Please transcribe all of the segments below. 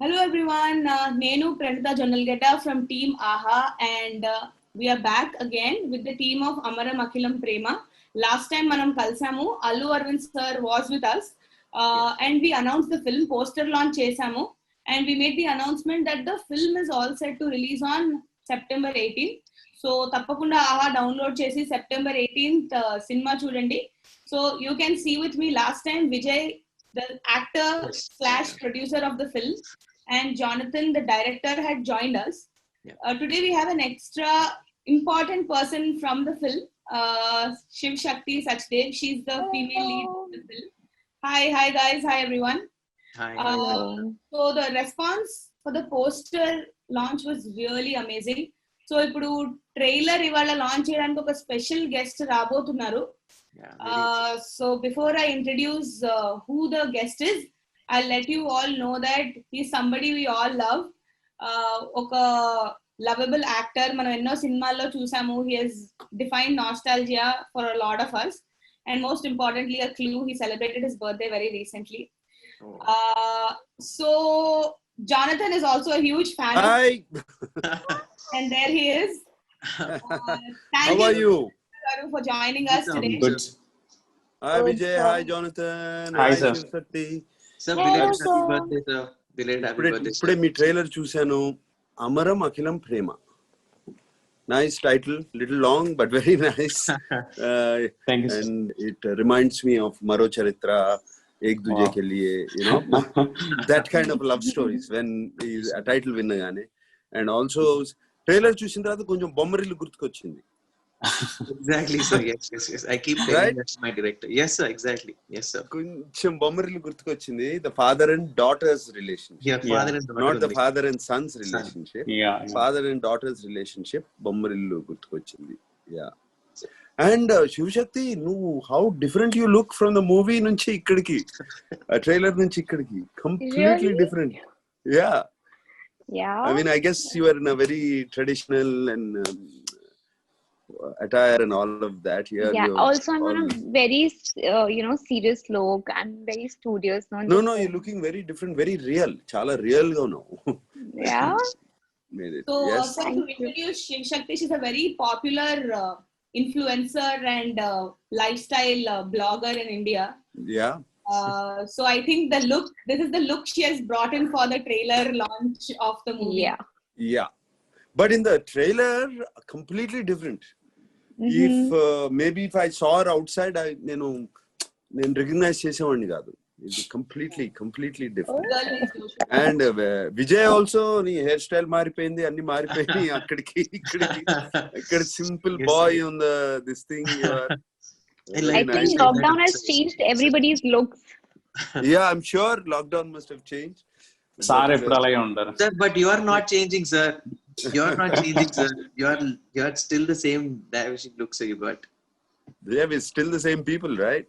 Hello everyone, Nenu Pranita Jonalgeta from Team AHA, and we are back again with the team of Amaram Akhilam Prema. Last time Manam Kalsamu, Allu Arvind sir was with us, and we announced the film, poster launch chesamu, and we made the announcement that the film is all set to release on September 18th. So తప్పకుండా AHA download చేసి September 18th cinema చూడండి. So you can see with me last time Vijay, the actor slash producer of the film, and Jonathan, the director, had joined us. Today we have an extra important person from the film, Shiv Shakti Sachdev. She's the female lead of the film. Hi guys, hi everyone. Hi. So the response for the poster launch was really amazing. So ఇప్పుడు trailer ఇవాళ launch చేయడానికి ఒక special guest రాబోతున్నారు. So before I introduce who the guest is, I'll let you all know that he's somebody we all love. ఒక lovable actor. మనం ఎన్నో సినిమాల్లో చూసాము. He has defined nostalgia for a lot of us. And most importantly, a clue, he celebrated his birthday very recently. So Jonathan is also a huge fan. Hi. And there he is. How are you? For joining us today. Good. Hi Vijay, hi Jonathan. Hi sir. Sir, belated happy birthday, sir. Belated happy birthday. ఇప్పుడే మీ trailer చూశాను, అమరం అఖిలం ప్రేమ. Nice title, little long but very nice. Thank you. And it reminds me of Maro Charitra, Ek Duje Ke Liye, you know, that kind of love stories when is a title విన్నగానే. And also trailer చూసిన తర్వాత కొంచెం బొమ్మరిల్లు గుర్తుకొచ్చింది. Exactly, sir. Yes. I keep telling Right? that's my director. Yes, sir. Exactly. Yes, sir. కొంచెం బొమ్మరిల్లు గుర్తుకొచ్చింది. The father and daughter's relationship. Yeah, father and daughter. Not the father and son's relationship. Yeah. Father and daughter's relationship. Bommarillu గుర్తుకొచ్చింది. Yeah. And Shivashakti, నువ్వు how different you look from the movie నుంచి ఇక్కడికి, trailer నుంచి ఇక్కడికి, completely different. Yeah. I mean, I guess you are in a very traditional and attire and all of that. Here, yeah. Also, I'm on a very, serious look. I'm very studious. No, you're looking very different, very real. Chala real ga now. Yeah. Made it. So, Yes. to introduce Shiv Shakti, she's a very popular influencer and lifestyle blogger in India. Yeah. So I think this is the look she has brought in for the trailer launch of the movie. Yeah. But in the trailer, completely different. If maybe if I saw her outside, నేను recognize చేసేవాడిని కాదు. It's completely different. And Vijay also, నీ hair style మారిపోయింది, అన్ని మారిపోయి అక్కడికి ఇక్కడికి, ఇక్కడ simple boy on this thing. I think lockdown has changed everybody's looks. Yeah, I'm sure lockdown must have changed. Sir ఎప్పుడు అలాగే ఉంటారు. Sir, but you are not changing, sir. You are not changing, sir. You are still the same ravishing looks you got. Yeah, we're still the same people, right?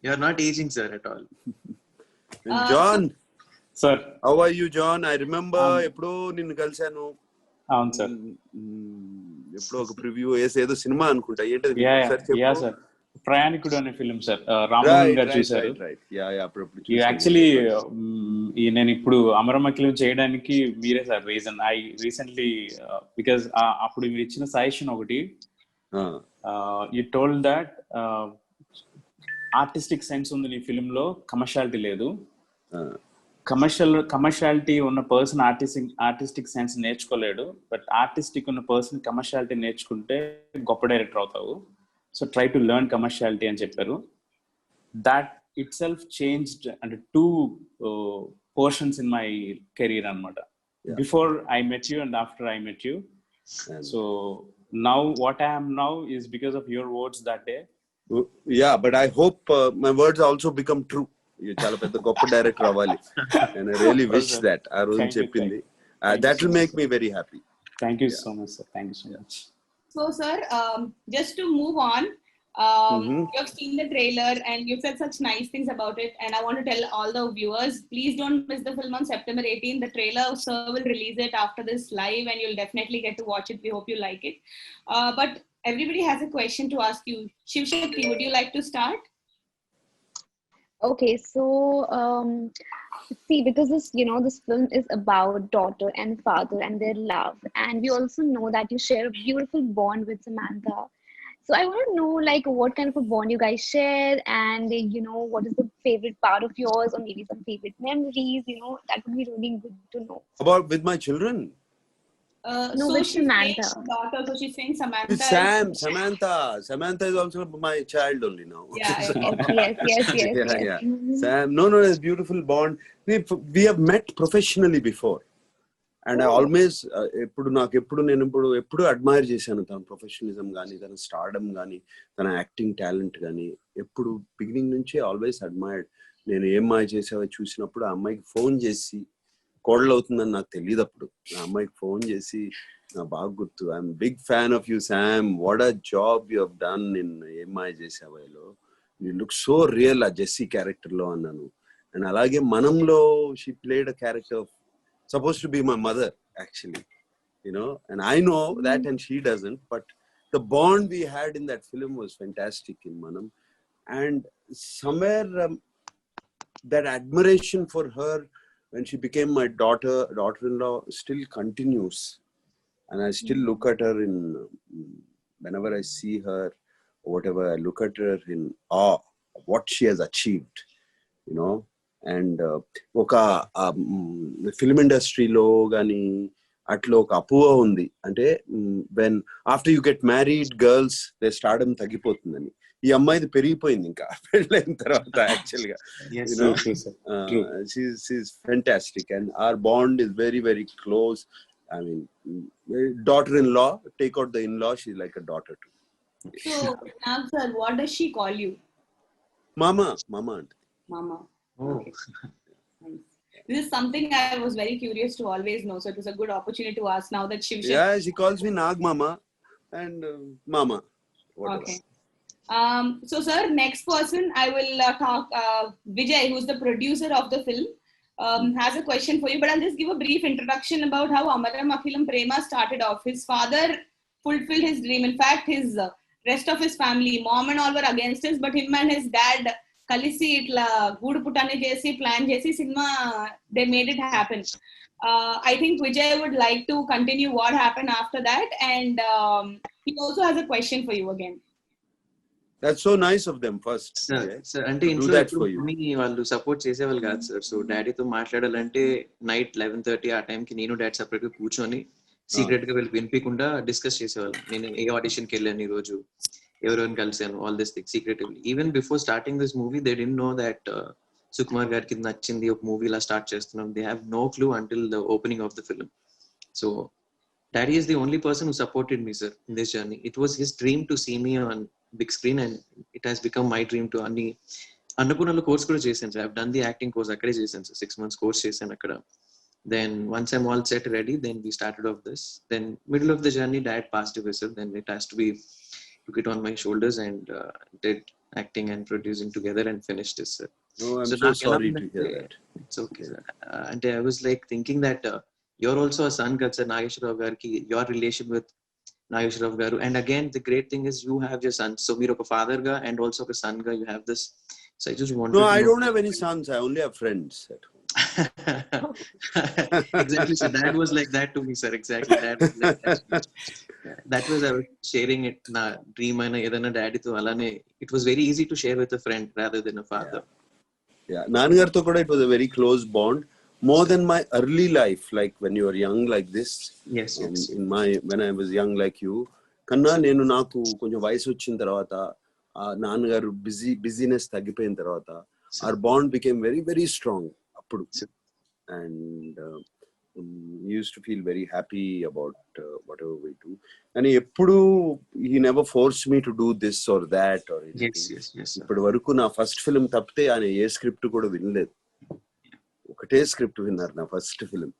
You are not aging, sir, at all. And John, Sir. how are you, John? I remember ఎప్పుడో నిన్ను కలిశాను. అవును sir. ఎప్పుడో ఒక preview ఏదో cinema అనుకుంటా. ఏంటది? Yeah sir, ప్రయాణికుడు అనే ఫిలిం సార్, రామమోహన్ గారు చూశారు. యాక్చువల్లీ నేను ఇప్పుడు అమరం అఖిలం చేయడానికి మీరే sir reason. I recently because అప్పుడు మీరు ఇచ్చిన సజెషన్ ఒకటి, you told that artistic sense ఉంది నీ ఫిలిం లో, కమర్షియాలిటీ లేదు. కమర్షియాలిటీ ఉన్న పర్సన్ ఆర్టిస్టిక్ సెన్స్ నేర్చుకోలేడు, బట్ ఆర్టిస్టిక్ ఉన్న పర్సన్ కమర్షియాలిటీ నేర్చుకుంటే గొప్ప డైరెక్టర్ అవుతావు. So try to learn commerciality అని చెప్పారు. దాట్ ఇట్ సెల్ఫ్ చేంజ్డ్ అంటే 2 portions in my career అనమాట. Before I met you and after I met you. So now what I am now is because of your words that day. Yeah, but I hope my words also become true. You చాలా పెద్ద గొప్ప director అవ్వాలి. And I really wish that ఆ రోజు చెప్పింది. That will make me very happy. Thank you so much, sir. Thank you so much. So sir, just to move on, you have seen the trailer and you've said such nice things about it, and I want to tell all the viewers, please don't miss the film on September 18th. The trailer sir will release it after this live and you'll definitely get to watch it. We hope you like it. But everybody has a question to ask you. Shiv Shakti, would you like to start? Okay, so See, because this film is about daughter and father and their love, and we also know that you share a beautiful bond with Samantha. So I want to know, like, what kind of a bond you guys share, and what is the favorite part of yours, or maybe some favorite memories. That would be really good to know. About with my children. No, So with she's saying Samantha. her daughter, so she's saying Samantha With Samantha. Samantha is also my child only now. Yeah, So, Yes, yes, yes, yes, yeah, yes. yeah. Sam, no, it's beautiful bond. We have met professionally before. And I always, ఎప్పుడు admire చేశాను తన professionalism కానీ తన stardom కానీ తన acting talent కానీ ఎప్పుడు beginning నుంచి ఆల్వేస్ అడ్మైర్డ్. నేను ఏం మాయ చేసావో చూసినప్పుడు ఆ అమ్మాయికి ఫోన్ చేసి, కోడలు అవుతుందని నాకు తెలియదు అప్పుడు, ఆ అమ్మాయికి ఫోన్ చేసి, నాకు బాగా గుర్తు, I'm big fan of you Sam, what a job you have done in ఏం మాయ చేసావోలో, యూ లుక్ సో రియల్ ఆ జెస్సీ క్యారెక్టర్ లో అన్నాను. అండ్ అలాగే మనంలో she played a character of supposed to be my mother actually, and I know that and she doesn't, but the bond we had in that film was fantastic in Manam. And somewhere that admiration for her when she became my daughter-in-law still continues, and I still look at her in whenever I see her or whatever, I look at her in awe of what she has achieved, and ఒక film ఇండస్ట్రీలో కానీ అట్లా ఒక అపోహ ఉంది, అంటే when after you get married girls their stardom తగ్గిపోతుందని. ఈ అమ్మాయిది పెరిగిపోయింది ఇంకా పెళ్ళైన తర్వాత యాక్చువల్ గా. She is fantastic and our bond is very very close. I mean, daughter-in-law, take out the in-law, she's like a daughter too. So Nag sir, what does she call you? Mama. Mama. Oh. Okay. Nice. This is something I was very curious to always know, so it was a good opportunity to ask now that Shiv. Yeah, she calls me Nag Mama and Mama. Whatever. Okay. So sir, next person I will talk. Vijay, who's the producer of the film, has a question for you. But I'll just give a brief introduction about how Amaram Akhilam Prema started off. His father fulfilled his dream. In fact, his rest of his family, mom and all were against us, but him and his dad కలిసి ఇట్లా గూడు పుటాన్ని చేసి plan చేసి cinema they made it happen. I think Vijay would like to continue what happened after that, and he also has a question for you again. That's so nice of them first. Sir, అంటే ఇంట్లో వాళ్ళు support చేసేవాళ్ళు కాదు sir. So డాడీతో మాట్లాడాలంటే night 11:30 ఆ టైంకి నేను డాడీ సపరేట్ గా కూర్చొని సీక్రెట్ గా వెళ్ళి వినిపించకుండా డిస్కస్ చేసేవాళ్ళు. నేను ఏ ఆడిషన్ కి వెళ్ళాను, ఈ రోజు everyone కలిసాను, all this thing secretively. Even before starting this movie, they didn't know that Sukumar gariki nachindi oka movie la start chestunnam. They have no clue until the opening of the film. So daddy is the only person who supported me, sir, in this journey. It was his dream to see me on big screen, and it has become my dream to anni Annapurnalo course kuda chesanu. I have done the acting course akkade chesanu, sir. 6 months course chesanu akkada. Then once I'm all set ready, then we started off this. Then middle of the journey dad passed away, sir. Then it has to be took it on my shoulders and did acting and producing together and finished this, sir. No, I'm so sorry to hear that. It's okay, sir. And I was like thinking that you're also a son, sir, Nageshwar Rao gariki, your relation with Nageshwar Rao garu. And again, the great thing is you have your sons. So meeru oka father ga and also oka son ga, you have this. So I just wanted No, I don't have any sons. I only have friends at home. Exactly, sir. Dad was like that to me, sir. Exactly. Dad was like that. That was, I was sharing it na dream aina edana daddy to alane. It was very easy to share with a friend rather than a father. Yeah, Nanagartho kuda it was a very close bond, more than my early life, like when you were young like this. Yes. When I was young like you, kanna nenu naaku konjam vayasu vachin tarvata naannagaru busyness taggipoyin tarvata our bond became very very strong appudu, and we used to feel very happy about whatever we do. And eppudu he never forced me to do this or that or anything. Yes. ఇప్పటి వరకు నా first film తప్పితే ఆయన a script కూడా వినలేదు. ఒకటే script విన్నారు నా ఫస్ట్ ఫిల్మ్,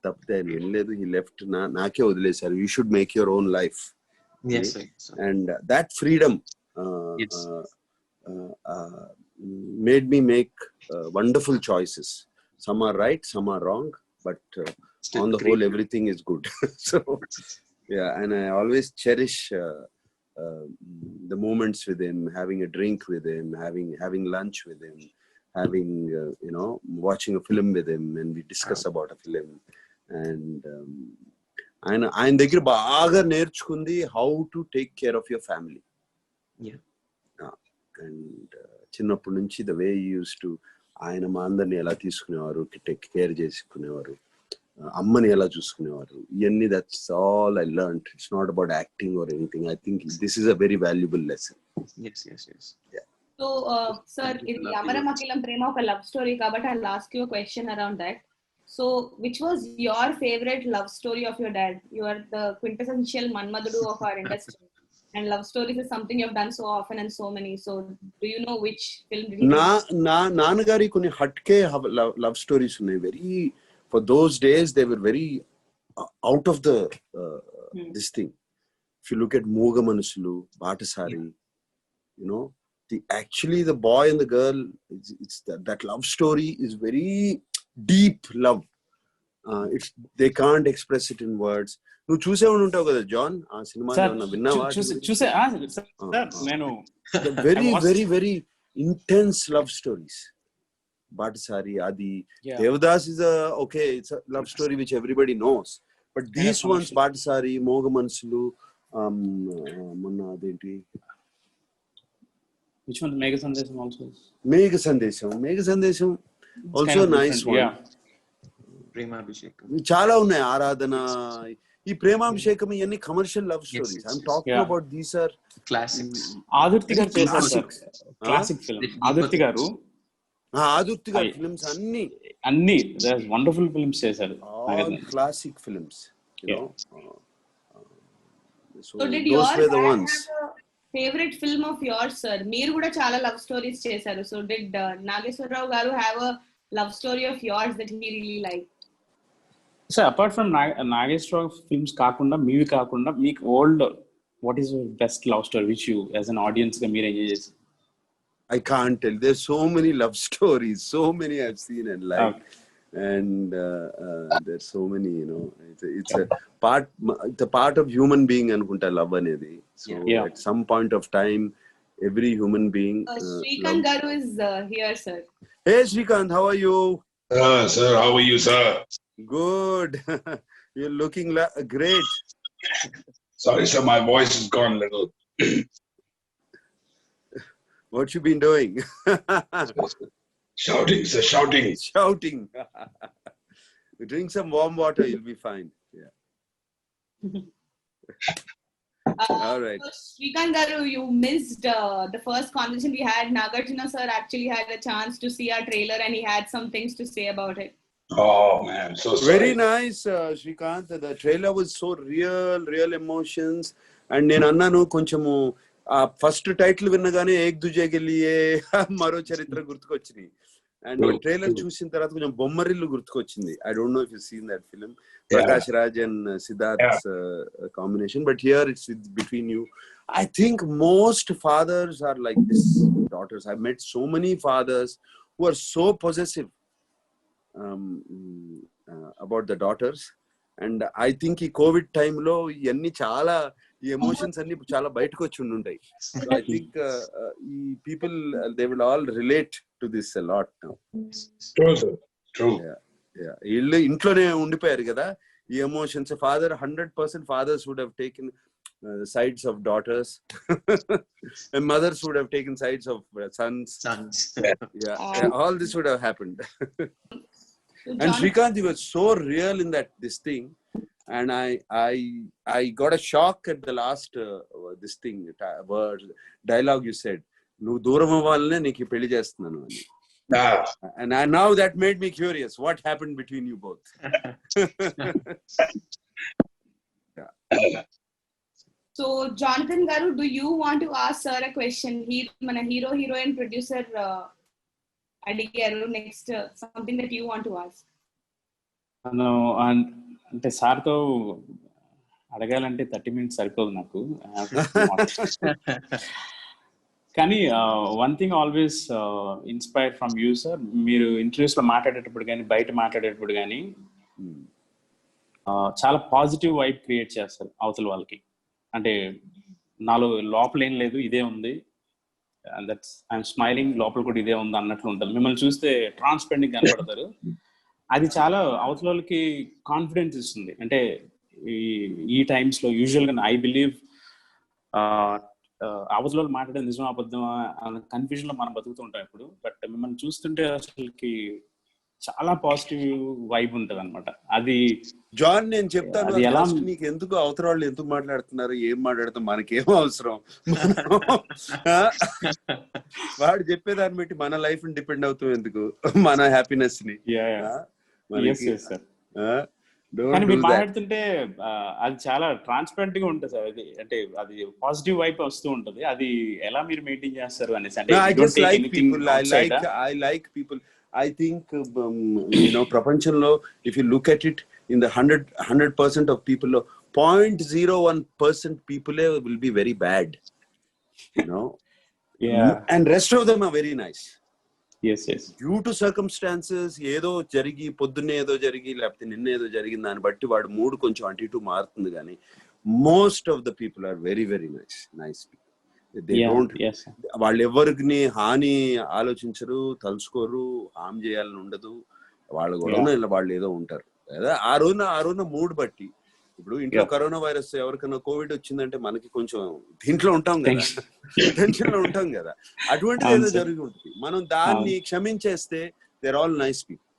తప్పితే ఆయన వినలేదు. హీ లెఫ్ట్, నాకే వదిలేశారు. You should make your own life. And that freedom made me make wonderful choices. Some are right, some are wrong, but on the whole everything is good. So yeah, and I always cherish the moments with him, having a drink with him, having lunch with him, having watching a film with him, and we discuss about a film. And ఆయన దగ్గర బాగా నేర్చుకుంది how to take care of your family. And చిన్నప్పటి నుంచి the way use to ఆయన మా అందరిని ఎలా తీసుకునేవారు, టేక్ కేర్ చేసుకునేవారు, అమ్మని ఎలా చూసుకునేవారు, ఇవన్నీ that's all I learn. It's not about acting or anything. I think this is a very valuable lesson. So sir, ఇది అమరమఖిలం ప్రేమ ఒక లవ్ స్టోరీ కాబట్టి I'll ask you a question around that. So which was your favorite love story of your dad? You are the quintessential Manmadudu of our industry, and love stories is something you have done so often and so many. So do you know which film did he do? నా నాన్నగారి కొన్ని hatke love stories ఉన్నాయి. Very for those days they were very out of the this thing. If you look at మూగ మనసులు, బాటసారి, actually the boy and the girl, it's that love story is very deep love. They can't express it in words. నువ్వు చూసే ఉంటావు కదా John ఆ cinema, విన్నావా? Very very very intense love stories. బాటసారి, అది, Devdas is it's a love story which everybody knows, but these ones, బాటసారి, మోగ మనసులు, మొన్న అదేంటి, which one, Megha Sandesham also? Megha Sandesham also nice one. Premabhishekam చాలా ఉన్నాయి. ఆరాధన, ఈ ప్రేమాభిషేకం, ఇవన్నీ commercial love stories. I'm talking about these are classics. Adurthi గారు చేశారు సార్ క్లాసిక్ ఫిల్మ్. ఆదుర్తి గారు ఫిల్మ్స్ అన్ని వండర్ఫుల్ ఫిల్మ్స్ చేశారు. Classic films. So did your dad have a favorite film of yours, sir? మీరు కూడా చాలా లవ్ స్టోరీస్ చేశారు. So did నాగేశ్వరరావు గారు have a love story of yours that he really liked? So apart from Nageswara Rao films కాకుండా, మీవి కాకుండా, మీకు old what is your best love story which you as an audience గా మీరు ఎంజాయ్ చేసి? I can't tell. There's so many love stories, so many I've seen and liked. And there's so many, it's a part of human being anukunta love anedi. So at some point of time every human being Shrikant garu is here, sir. Hey Shrikant, how are you? Sir, how are you, sir? Good. You're looking great. Sorry sir, my voice has gone a little. What you been doing? Shouting, sir, shouting. Drink some warm water, you'll be fine. Yeah. All right. So Shrikant garu, you missed the first conversation we had. Nagarjuna sir actually had a chance to see our trailer and he had some things to say about it. Oh man, so sorry. Very nice, Shrikant. The trailer was so real emotions. And నేను అన్నాను కొంచెము ఆ first title విన్నగానే ఏక్ దుజేకి లియే మరో చరిత్ర గుర్తుకొచ్చినాయి. And trailer చూసిన తర్వాత కొంచెం బొమ్మరిల్లు గుర్తుకొచ్చింది. I don't know if you seen that film. Prakash Raj and Siddharth combination. But here it's between you. I think most fathers are like this. Daughters, I've met so many fathers who are so possessive about the daughters. And I think ఈ Covid టైంలో ఇవన్నీ చాలా, ఈ emotions అన్ని చాలా బయటకు వచ్చి ఉంటాయి. So I think ఈ people they will all relate to this a lot now. True, sir. True. Yeah. వీళ్ళు ఇంట్లోనే ఉండిపోయారు కదా, ఈ emotions. Father 100% fathers would have taken sides of daughters and mothers would have taken sides of sons. All this would have happened. And Shrikant, you were so real in this thing, and I got a shock at the last this thing word dialogue you said, nu dooram avvalane neeki pelli chestunanu ani. And now that made me curious, what happened between you both? So Jonathan garu, do you want to ask sir a question? Mana hero heroine producer adigaru next something that you want to ask. అంటే సార్తో అడగాలంటే 30 minutes సరిపోదు నాకు. కానీ one thing always inspire from you sir. మీరు interviews లో మాట్లాడేటప్పుడు కానీ, బయట మాట్లాడేటప్పుడు కానీ చాలా పాజిటివ్ వైబ్ క్రియేట్ చేస్తారు అవతల వాళ్ళకి. అంటే నాలో లోపల ఏం లేదు, ఇదే ఉంది, దట్స్ ఐఎమ్ స్మైలింగ్, లోపల కూడా ఇదే ఉంది అన్నట్లు ఉంటుంది. మిమ్మల్ని చూస్తే ట్రాన్స్పరెంట్ కనపడతారు. అది చాలా అవతల వాళ్ళకి కాన్ఫిడెన్స్ ఇస్తుంది. అంటే ఈ టైమ్స్ లో యూజువల్ గా ఐ బిలీవ్ అవతల వాళ్ళు మాట్లాడే నిజం అబద్ధం అన్న కన్ఫ్యూజన్ లో మనం బతుకుతూ ఉంటాం ఇప్పుడు. బట్ మిమ్మల్ని చూస్తుంటే అసలుకి చాలా పాజిటివ్ వైబ్ ఉంటది అనమాట. అది జాన్ నేను చెప్తాను, నీకు ఎందుకు అవతల వాళ్ళు ఎందుకు మాట్లాడుతున్నారు, ఏం మాట్లాడుతాం, మనకేం అవసరం, వాడు చెప్పేదాన్ని బట్టి మన లైఫ్ డిపెండ్ అవుతాం ఎందుకు, మన హ్యాపీనెస్ ని. కానీ మీరు మాట్లాడుతుంటే అది చాలా ట్రాన్స్పరెంట్ గా ఉంటుంది సార్. అది అంటే అది పాజిటివ్ వైపు వస్తూ ఉంటుంది. అది ఎలా మీరు మెయింటైన్ చేస్తారు అనేసి. అంటే I like people. I think ప్రపంచంలో if you look at it, in the 100% of people, 0.01% people will be very bad, and rest of them are very nice. Yes. Due to circumstances, ఏదో జరిగి పొద్దున్నే ఏదో జరిగి లేకపోతే నిన్న ఏదో జరిగింది దాన్ని బట్టి వాడు మూడు కొంచెం అటు ఇటు మారుతుంది. కానీ most of the people are very very nice people. వాళ్ళు ఎవరికి హాని ఆలోచించరు, తలుచుకోరు, హామ్ చేయాలని ఉండదు. వాళ్ళ గొడవ వాళ్ళు ఏదో ఉంటారు. ఆ రోజున మూడ్ బట్టి. ఇప్పుడు ఇంట్లో కరోనా వైరస్ ఎవరికైనా కోవిడ్ వచ్చిందంటే మనకి కొంచెం దీంట్లో ఉంటాం కదా, టెన్షన్ లో ఉంటాం కదా. అటువంటిది ఏదో జరిగి ఉంటుంది. మనం దాన్ని క్షమించేస్తే there all nice people.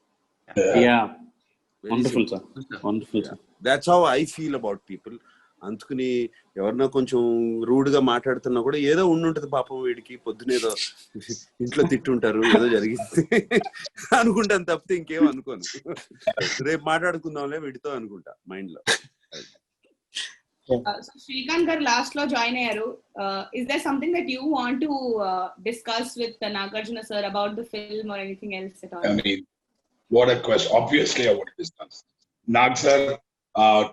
That's how I feel about people. అందుకని ఎవరన్నా కొంచెం రూడ్ గా మాట్లాడుతున్నా కూడా ఏదో ఉండుంటది పాపం, వీడికి పొద్దునేదో ఇంట్లో తిట్టుంటారు, ఏదో జరిగింది అనుకుంటాను తప్పితే ఇంకేం అనుకోను. రేపు మాట్లాడుకుందాంలే వీడితో అనుకుంటా మైండ్ లో. Shrikant gar last lo join ayyaru. Is there something that you want to discuss with Nagarjuna sir about the film or anything else at all? I mean, what a question. Obviously I want to discuss. Nag sir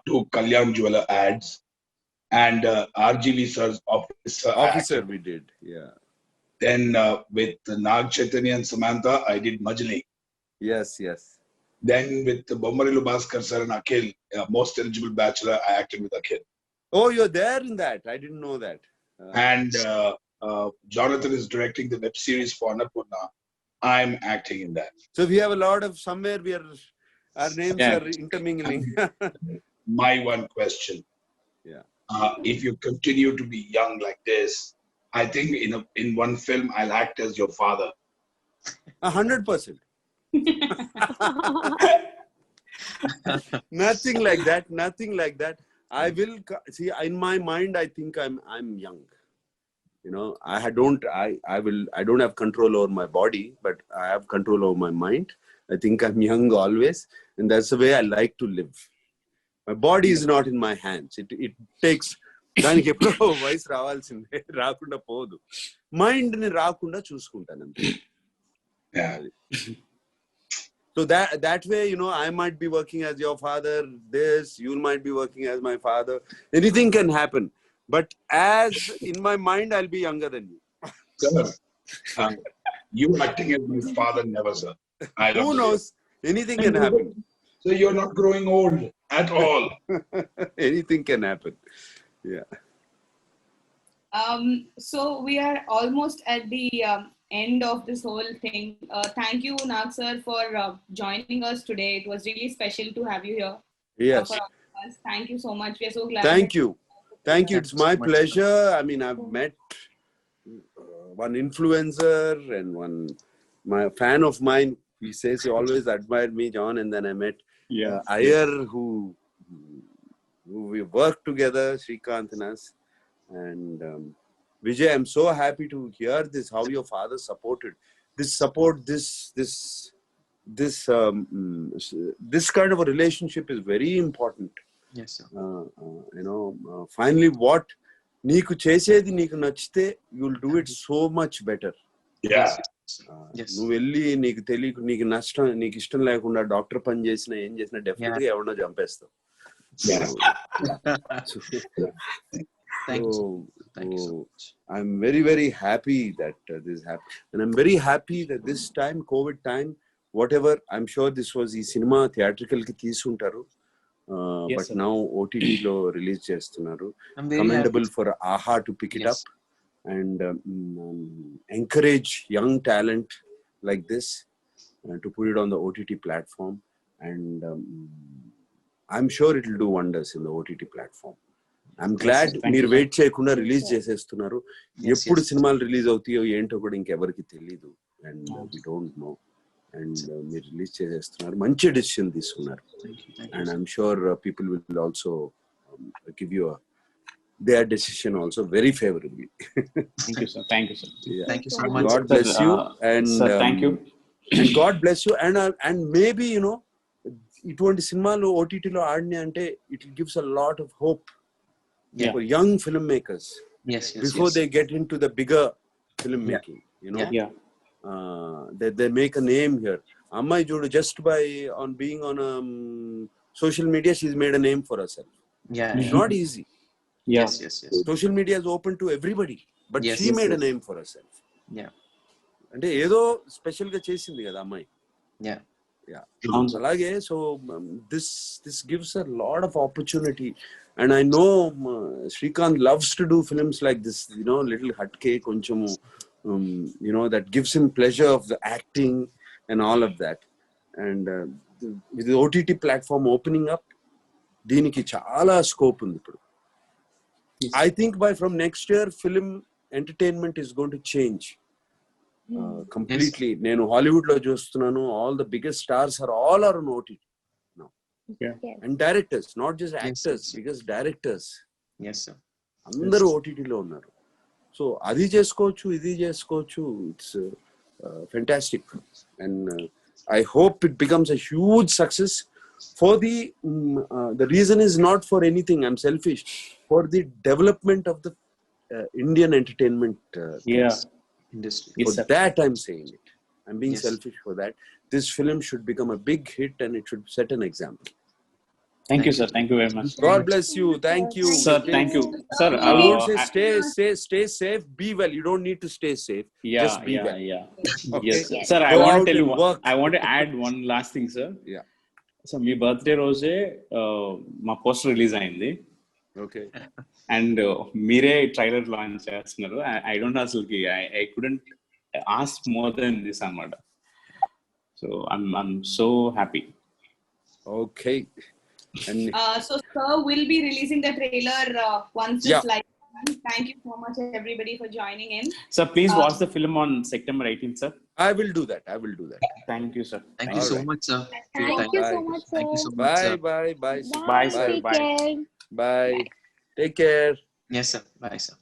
took Kalyan Jeweler ads, and RGV sir's officer we did. Yeah. Then with Nag Chaitanya and Samantha I did Majli. Yes. Then with Bommarilu Bhaskar sir and Akhil, most eligible bachelor, I acted with Akhil. Oh, you're there in that. I didn't know that. And Jonathan is directing the web series for Annapurna. I'm acting in that. So we have a lot of, somewhere our names are intermingling. My one question. Yeah. If you continue to be young like this, I think in one film I'll act as your father. 100%. Nothing like that. I will see, in my mind I think I'm young. I don't have control over my body, but I have control over my mind. I think I'm young always, and that's the way I like to live. My body is not in my hands. It takes దానికి ఎప్పుడో వయసు రావాల్సిందే, రాకుండా పోదు. Mind ని రాకుండా చూసుకుంటాను అంతే. So that way, I might be working as your father, you might be working as my father. Anything can happen. But as in my mind, I'll be younger than you. Sir, you acting as my father, never, sir. Who knows? Anything can happen. So you're not growing old at all. Anything can happen. Yeah. So we are almost at the end of this whole thing. Thank you, Nag sir, for joining us today. It was really special to have you here. Yes. For us. Thank you so much. We are so glad. Thank you. It's my pleasure. I mean, I've met one influencer and my fan of mine. He says he always admired me, John, and then I met Iyer, who we worked together, Shrikant and us. And Vijay, I'm so happy to hear this, how your father supported this kind of a relationship is very important. Yes, sir. Finally, what నీకు చేసేది నీకు నచ్చితే you'll do it so much better. Yeah. నువ్వు వెళ్ళి నీకు తెలియకు, నీకు ఇష్టం లేకుండా డాక్టర్ పని చేసినా ఏం చేసినా డెఫినెట్ గా ఎవరినో చంపేస్తావు. Thank you so much. I'm very, very happy that this happened. And I'm very happy that this time, COVID time, whatever, I'm sure this was ఈ సినిమా థియేట్రికల్ కి తీసుంటారు. Yes, but sir. now OTT లో release చేస్తున్నారు. Commendable for AHA to pick it up. and encourage young talent like this to put it on the OTT platform, and I'm sure it will do wonders in the OTT platform. I'm glad మీరు wait చేయకుండా release చేసేస్తున్నారు. ఎప్పుడు సినిమాలు release అవుతాయో ఏంటో కూడా ఇంకెవరికి తెలీదు, and we don't know, and మీరు రిలీజ్ చేసేస్తున్నారు. మంచి డెసిషన్ తీసుకున్నారు, and I'm sure people will also give you their decision also very favorably. Thank you, sir. Thank you, sir. Yeah. Thank you so much. God bless you, and sir, thank you. And God bless you, and maybe ఇటువంటి సినిమాలు ఓటీటీలో ఆడినాయి అంటే it gives a lot of hope for young filmmakers before they get into the bigger filmmaking. They make a name here. Amma Jodu, just by being on social media, she's made a name for herself. It's not easy. Yes. Social media is open to everybody, but she made a name for herself. అంటే ఏదో special గా చేసింది కదా అమ్మాయి. అలాగే so this gives a lot of opportunity, and I know Srikanth loves to do films like this, little hatke konchamu, that gives him pleasure of the acting and all of that, and with the OTT platform opening up, దీనికి చాలా scope ఉంది ఇప్పుడు. I think from next year, film entertainment is going to change completely. Nenu Hollywood lo chustunnanu, all the biggest stars are on OTT now. And directors, not just actors, because directors, andaru OTT lo unnaru. So adi chesukochu, idi chesukochu. It's fantastic, and I hope it becomes a huge success. For the reason is not for anything, I'm selfish, for the development of the Indian entertainment industry. For that I'm saying it. I'm being selfish for that. This film should become a big hit, and it should set an example. Thank you, sir. Thank you very much. God bless you. Thank you, sir. Thank you, sir. I won't say stay safe. Be well. You don't need to stay safe. Just be well. Okay. Yes, sir. I want to tell you. I want to add one last thing, sir. So మీ birthday రోజే మా poster release అయింది. Okay. And మీరే trailer launch చేస్తున్నారు. I don't అసలుకి I couldn't ask more than this అన్నమాట. So I'm so happy. Okay. So sir will be releasing the trailer once it's live. Thank you so much everybody for joining in. Sir, please watch the film on September 18th, sir. I will do that. Thank you, sir. Thank you so much, sir. Thank you so much, sir. Thank you so much, sir. Bye, Bye, sir. Take care. Bye. Take care. Yes, sir. Bye, sir.